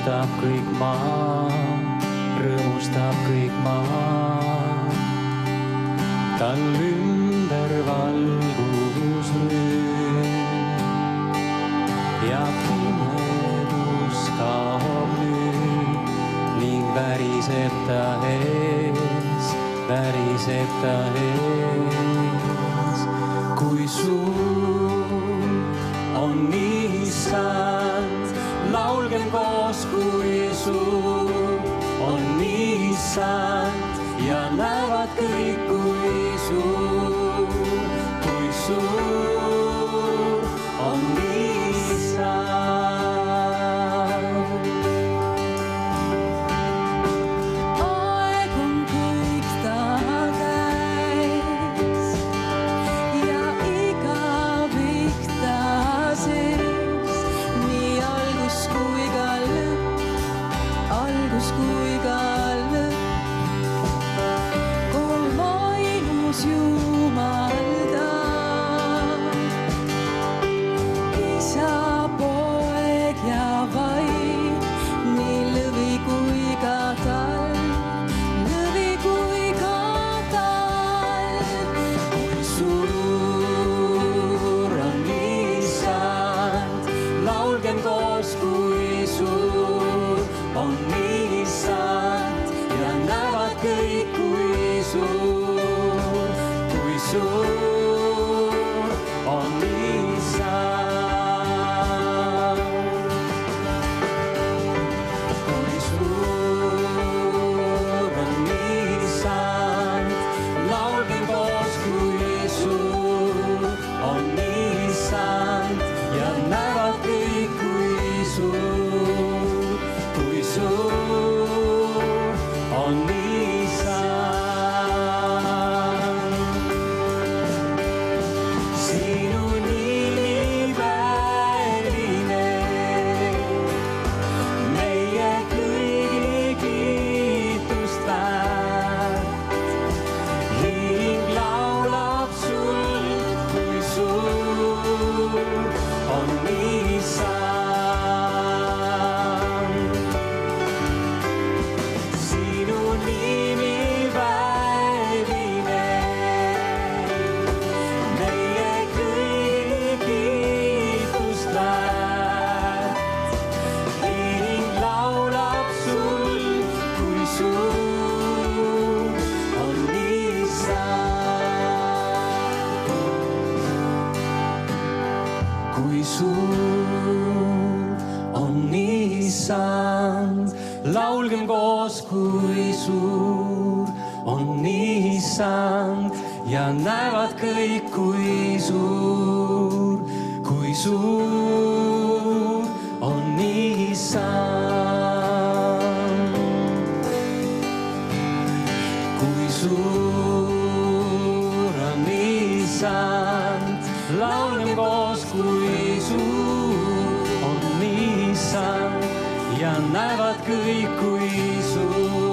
rõõmustab kõik maa, rõõmustab kõik maa. Tal ümber valgusrööm ja pimedus kaob nüüd ning väriseb ta ees, väriseb ta ees. Kui suur on Issand, laulgem koos, kui suur on Issand ja näevad kõik, kui suur on Issand. Aeg on kõik ta käes ja igavik ta sees, nii algus kui ka lõpp, algus kui ka lõpp. Kolm ainus Jumalda, Isa, Poeg ja Vaim, nii lõvi kui ka talv, lõvi kui ka talv. Kui suur on Issand, laulgem koos, kui suur on Issand ja näevad kõik, kui suur on Issand. Kui suur on Issand, laulgem koos, kui suur on Issand ja näevad kõik, kui suur on Issand. Sinu nimi väline, meie kõigi kiitust väärt. Hing laulab sul, kui suur on Issand. Sinu nimi väline, meie kõigi kiitust väärt. Hing laulab sul, kui suur on Issand. Kui suur on Issand, laulgem koos, kui suur on Issand ja näevad kõik, kui suur on Issand. Kui suur on Issand, laulgem koos, kui suur on Issand ja näevad kõik, kui suur